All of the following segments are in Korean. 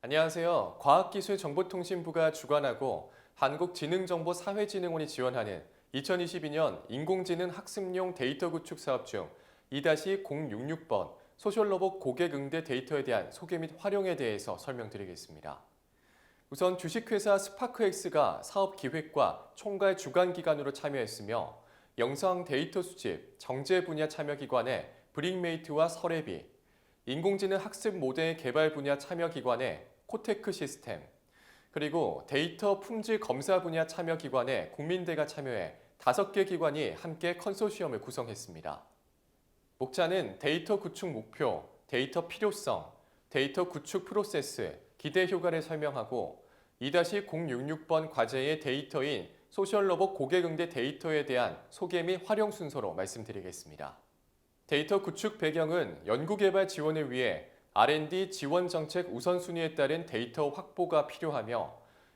안녕하세요. 과학기술정보통신부가 주관하고 한국지능정보사회진흥원이 지원하는 2022년 인공지능 학습용 데이터 구축 사업 중 2-066번 소셜로봇 고객응대 데이터에 대한 소개 및 활용에 대해서 설명드리겠습니다. 우선 주식회사 스파크엑스가 사업 기획과 총괄 주관기관으로 참여했으며 영상 데이터 수집, 정제 분야 참여기관의 브릭메이트와 서래비, 인공지능 학습 모델 개발 분야 참여기관의 코테크 시스템, 그리고 데이터 품질 검사 분야 참여기관의 국민대가 참여해 5개 기관이 함께 컨소시엄을 구성했습니다. 목차는 데이터 구축 목표, 데이터 필요성, 데이터 구축 프로세스, 기대 효과를 설명하고 2-066번 과제의 데이터인 소셜로봇 고객응대 데이터에 대한 소개 및 활용 순서로 말씀드리겠습니다. 데이터 구축 배경은 연구개발 지원을 위해 R&D 지원 정책 우선순위에 따른 데이터 확보가 필요하며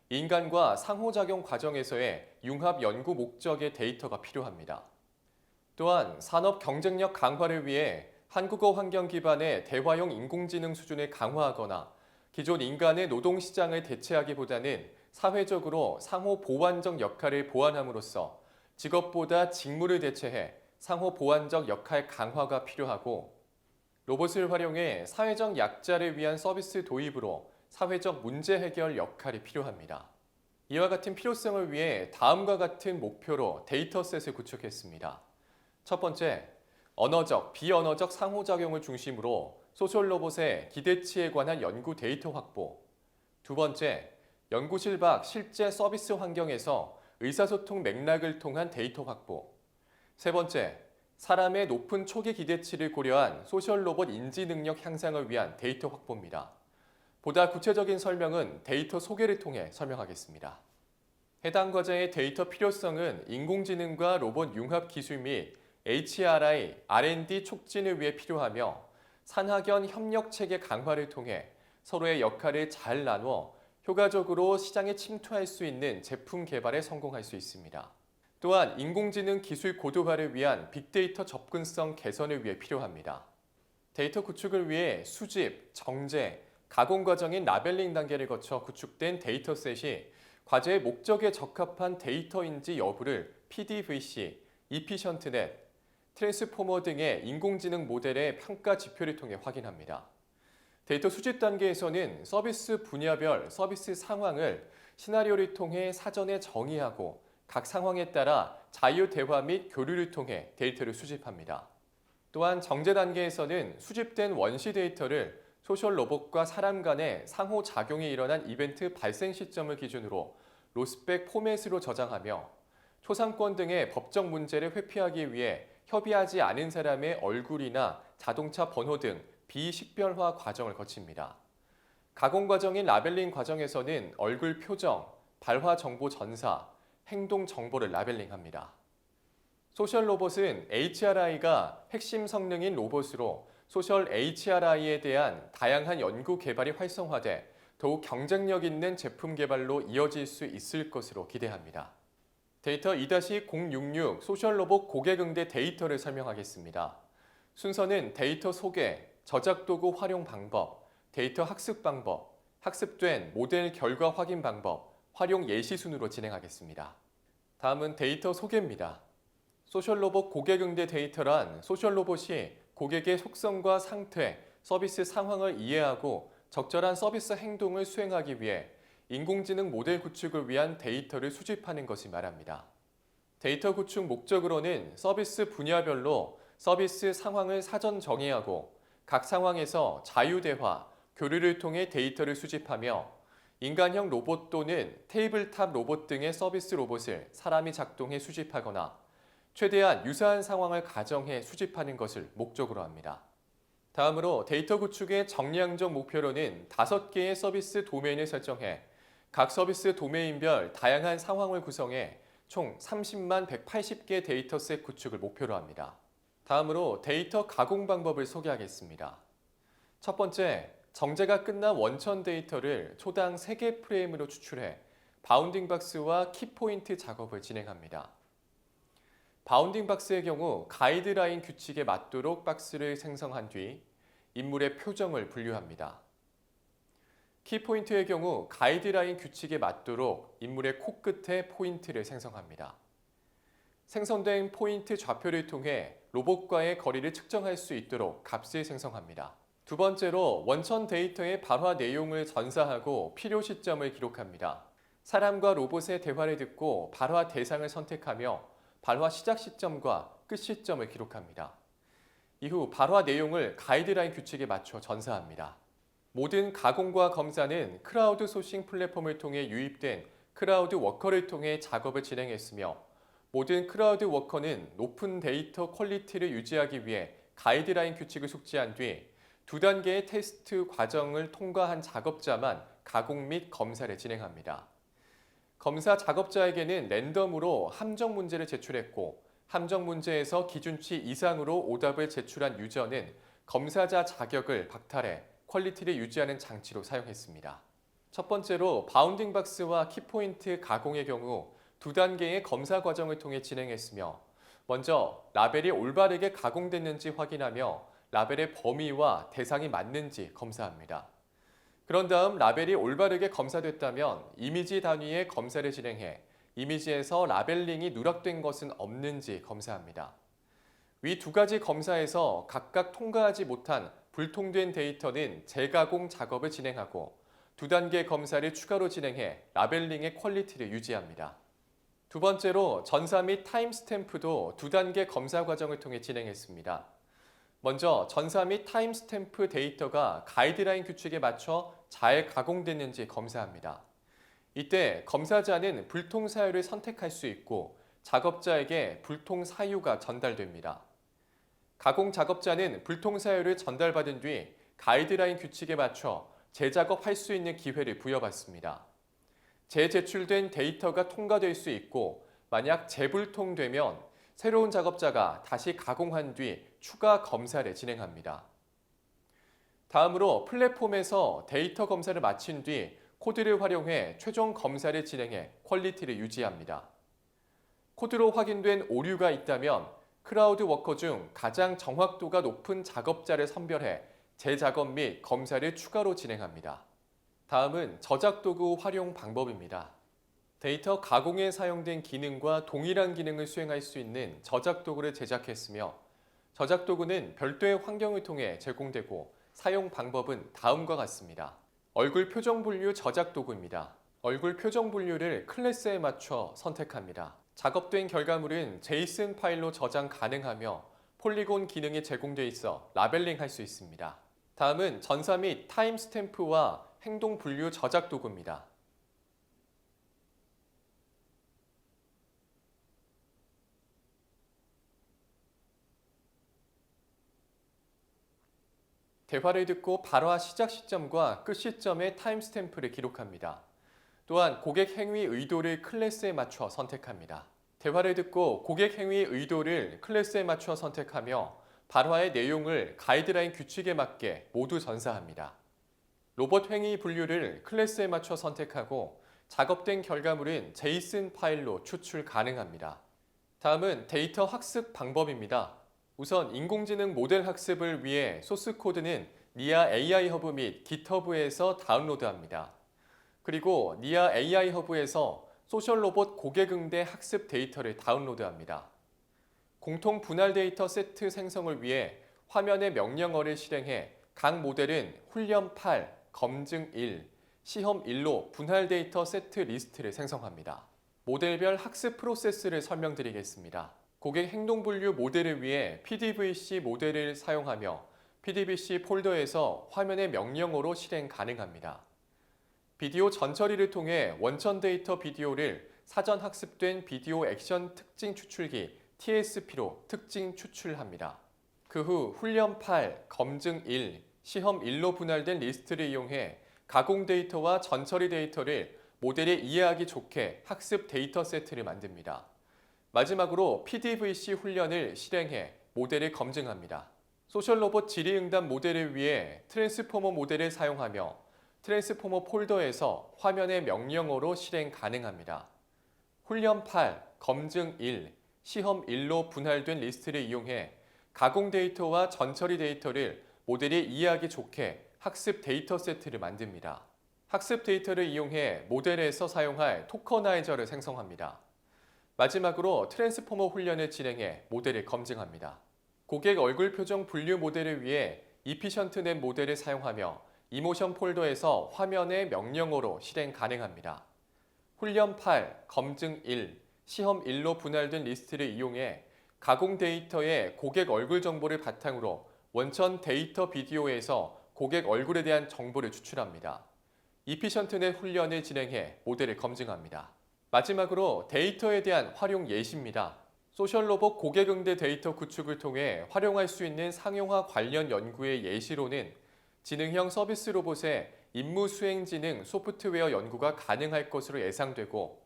인간과 상호작용 과정에서의 융합 연구 목적의 데이터가 필요합니다. 또한 산업 경쟁력 강화를 위해 한국어 환경 기반의 대화용 인공지능 수준을 강화하거나 기존 인간의 노동시장을 대체하기보다는 사회적으로 상호 보완적 역할을 보완함으로써 직업보다 직무를 대체해 상호 보완적 역할 강화가 필요하고 로봇을 활용해 사회적 약자를 위한 서비스 도입으로 사회적 문제 해결 역할이 필요합니다. 이와 같은 필요성을 위해 다음과 같은 목표로 데이터셋을 구축했습니다. 첫 번째, 언어적, 비언어적 상호작용을 중심으로 소셜 로봇의 기대치에 관한 연구 데이터 확보. 두 번째, 연구실 밖 실제 서비스 환경에서 의사소통 맥락을 통한 데이터 확보. 세 번째, 사람의 높은 초기 기대치를 고려한 소셜 로봇 인지 능력 향상을 위한 데이터 확보입니다. 보다 구체적인 설명은 데이터 소개를 통해 설명하겠습니다. 해당 과제의 데이터 필요성은 인공지능과 로봇 융합 기술 및 HRI, R&D 촉진을 위해 필요하며 산학연 협력 체계 강화를 통해 서로의 역할을 잘 나누어 효과적으로 시장에 침투할 수 있는 제품 개발에 성공할 수 있습니다. 또한 인공지능 기술 고도화를 위한 빅데이터 접근성 개선을 위해 필요합니다. 데이터 구축을 위해 수집, 정제, 가공 과정인 라벨링 단계를 거쳐 구축된 데이터셋이 과제의 목적에 적합한 데이터인지 여부를 PDVC, 이피션트넷, 트랜스포머 등의 인공지능 모델의 평가 지표를 통해 확인합니다. 데이터 수집 단계에서는 서비스 분야별 서비스 상황을 시나리오를 통해 사전에 정의하고 각 상황에 따라 자유 대화 및 교류를 통해 데이터를 수집합니다. 또한 정제 단계에서는 수집된 원시 데이터를 소셜 로봇과 사람 간의 상호작용이 일어난 이벤트 발생 시점을 기준으로 로스펙 포맷으로 저장하며 초상권 등의 법적 문제를 회피하기 위해 협의하지 않은 사람의 얼굴이나 자동차 번호 등 비식별화 과정을 거칩니다. 가공 과정인 라벨링 과정에서는 얼굴 표정, 발화 정보 전사, 행동 정보를 라벨링합니다. 소셜 로봇은 HRI가 핵심 성능인 로봇으로 소셜 HRI에 대한 다양한 연구 개발이 활성화돼 더욱 경쟁력 있는 제품 개발로 이어질 수 있을 것으로 기대합니다. 데이터 2-066 소셜 로봇 고객응대 데이터를 설명하겠습니다. 순서는 데이터 소개, 저작 도구 활용 방법, 데이터 학습 방법, 학습된 모델 결과 확인 방법, 활용 예시 순으로 진행하겠습니다. 다음은 데이터 소개입니다. 소셜 로봇 고객응대 데이터란 소셜 로봇이 고객의 속성과 상태, 서비스 상황을 이해하고 적절한 서비스 행동을 수행하기 위해 인공지능 모델 구축을 위한 데이터를 수집하는 것을 말합니다. 데이터 구축 목적으로는 서비스 분야별로 서비스 상황을 사전 정의하고 각 상황에서 자유대화, 교류를 통해 데이터를 수집하며 인간형 로봇 또는 테이블탑 로봇 등의 서비스 로봇을 사람이 작동해 수집하거나 최대한 유사한 상황을 가정해 수집하는 것을 목적으로 합니다. 다음으로 데이터 구축의 정량적 목표로는 5개의 서비스 도메인을 설정해 각 서비스 도메인별 다양한 상황을 구성해 총 30만 180개 데이터셋 구축을 목표로 합니다. 다음으로 데이터 가공 방법을 소개하겠습니다. 첫 번째, 정제가 끝난 원천 데이터를 초당 3개 프레임으로 추출해 바운딩 박스와 키포인트 작업을 진행합니다. 바운딩 박스의 경우 가이드라인 규칙에 맞도록 박스를 생성한 뒤 인물의 표정을 분류합니다. 키포인트의 경우 가이드라인 규칙에 맞도록 인물의 코끝에 포인트를 생성합니다. 생성된 포인트 좌표를 통해 로봇과의 거리를 측정할 수 있도록 값을 생성합니다. 두 번째로 원천 데이터의 발화 내용을 전사하고 필요 시점을 기록합니다. 사람과 로봇의 대화를 듣고 발화 대상을 선택하며 발화 시작 시점과 끝 시점을 기록합니다. 이후 발화 내용을 가이드라인 규칙에 맞춰 전사합니다. 모든 가공과 검사는 크라우드 소싱 플랫폼을 통해 유입된 크라우드 워커를 통해 작업을 진행했으며 모든 크라우드 워커는 높은 데이터 퀄리티를 유지하기 위해 가이드라인 규칙을 숙지한 뒤 두 단계의 테스트 과정을 통과한 작업자만 가공 및 검사를 진행합니다. 검사 작업자에게는 랜덤으로 함정 문제를 제출했고 함정 문제에서 기준치 이상으로 오답을 제출한 유저는 검사자 자격을 박탈해 퀄리티를 유지하는 장치로 사용했습니다. 첫 번째로 바운딩 박스와 키포인트 가공의 경우 두 단계의 검사 과정을 통해 진행했으며 먼저 라벨이 올바르게 가공됐는지 확인하며 라벨의 범위와 대상이 맞는지 검사합니다. 그런 다음 라벨이 올바르게 검사됐다면 이미지 단위의 검사를 진행해 이미지에서 라벨링이 누락된 것은 없는지 검사합니다. 위 두 가지 검사에서 각각 통과하지 못한 불통된 데이터는 재가공 작업을 진행하고 두 단계 검사를 추가로 진행해 라벨링의 퀄리티를 유지합니다. 두 번째로 전사 및 타임스탬프도 두 단계 검사 과정을 통해 진행했습니다. 먼저 전사 및 타임스탬프 데이터가 가이드라인 규칙에 맞춰 잘 가공됐는지 검사합니다. 이때 검사자는 불통 사유를 선택할 수 있고 작업자에게 불통 사유가 전달됩니다. 가공 작업자는 불통 사유를 전달받은 뒤 가이드라인 규칙에 맞춰 재작업할 수 있는 기회를 부여받습니다. 재제출된 데이터가 통과될 수 있고 만약 재불통되면 새로운 작업자가 다시 가공한 뒤 추가 검사를 진행합니다. 다음으로 플랫폼에서 데이터 검사를 마친 뒤 코드를 활용해 최종 검사를 진행해 퀄리티를 유지합니다. 코드로 확인된 오류가 있다면 크라우드 워커 중 가장 정확도가 높은 작업자를 선별해 재작업 및 검사를 추가로 진행합니다. 다음은 저작 도구 활용 방법입니다. 데이터 가공에 사용된 기능과 동일한 기능을 수행할 수 있는 저작 도구를 제작했으며 저작 도구는 별도의 환경을 통해 제공되고 사용 방법은 다음과 같습니다. 얼굴 표정 분류 저작 도구입니다. 얼굴 표정 분류를 클래스에 맞춰 선택합니다. 작업된 결과물은 제이슨 파일로 저장 가능하며 폴리곤 기능이 제공돼 있어 라벨링할 수 있습니다. 다음은 전사 및 타임 스탬프와 행동 분류 저작 도구입니다. 대화를 듣고 발화 시작 시점과 끝 시점의 타임스탬프를 기록합니다. 또한 고객 행위 의도를 클래스에 맞춰 선택합니다. 대화를 듣고 고객 행위 의도를 클래스에 맞춰 선택하며 발화의 내용을 가이드라인 규칙에 맞게 모두 전사합니다. 로봇 행위 분류를 클래스에 맞춰 선택하고 작업된 결과물은 제이슨 파일로 추출 가능합니다. 다음은 데이터 학습 방법입니다. 우선 인공지능 모델 학습을 위해 소스 코드는 니아 AI 허브 및 깃허브에서 다운로드합니다. 그리고 니아 AI 허브에서 소셜 로봇 고객 응대 학습 데이터를 다운로드합니다. 공통 분할 데이터 세트 생성을 위해 화면의 명령어를 실행해 각 모델은 훈련 8, 검증 1, 시험 1로 분할 데이터 세트 리스트를 생성합니다. 모델별 학습 프로세스를 설명드리겠습니다. 고객 행동 분류 모델을 위해 PDVC 모델을 사용하며 PDVC 폴더에서 화면의 명령어로 실행 가능합니다. 비디오 전처리를 통해 원천 데이터 비디오를 사전 학습된 비디오 액션 특징 추출기 TSP로 특징 추출합니다. 그 후 훈련 8, 검증 1, 시험 1로 분할된 리스트를 이용해 가공 데이터와 전처리 데이터를 모델이 이해하기 좋게 학습 데이터 세트를 만듭니다. 마지막으로 PDVC 훈련을 실행해 모델을 검증합니다. 소셜 로봇 질의응답 모델을 위해 트랜스포머 모델을 사용하며 트랜스포머 폴더에서 화면의 명령어로 실행 가능합니다. 훈련 8, 검증 1, 시험 1로 분할된 리스트를 이용해 가공 데이터와 전처리 데이터를 모델이 이해하기 좋게 학습 데이터 세트를 만듭니다. 학습 데이터를 이용해 모델에서 사용할 토커나이저를 생성합니다. 마지막으로 트랜스포머 훈련을 진행해 모델을 검증합니다. 고객 얼굴 표정 분류 모델을 위해 이피션트넷 모델을 사용하며 이모션 폴더에서 화면의 명령어로 실행 가능합니다. 훈련 8, 검증 1, 시험 1로 분할된 리스트를 이용해 가공 데이터의 고객 얼굴 정보를 바탕으로 원천 데이터 비디오에서 고객 얼굴에 대한 정보를 추출합니다. 이피션트넷 훈련을 진행해 모델을 검증합니다. 마지막으로 데이터에 대한 활용 예시입니다. 소셜로봇 고객 응대 데이터 구축을 통해 활용할 수 있는 상용화 관련 연구의 예시로는 지능형 서비스 로봇의 임무 수행 지능 소프트웨어 연구가 가능할 것으로 예상되고,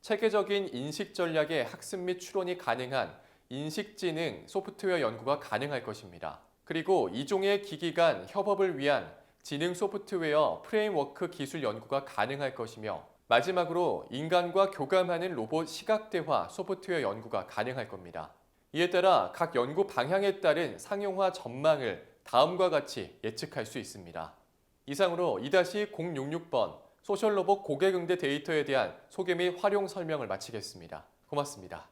체계적인 인식 전략의 학습 및 추론이 가능한 인식지능 소프트웨어 연구가 가능할 것입니다. 그리고 이종의 기기 간 협업을 위한 지능 소프트웨어 프레임워크 기술 연구가 가능할 것이며, 마지막으로 인간과 교감하는 로봇 시각대화 소프트웨어 연구가 가능할 겁니다. 이에 따라 각 연구 방향에 따른 상용화 전망을 다음과 같이 예측할 수 있습니다. 이상으로 2-066번 소셜로봇 고객 응대 데이터에 대한 소개 및 활용 설명을 마치겠습니다. 고맙습니다.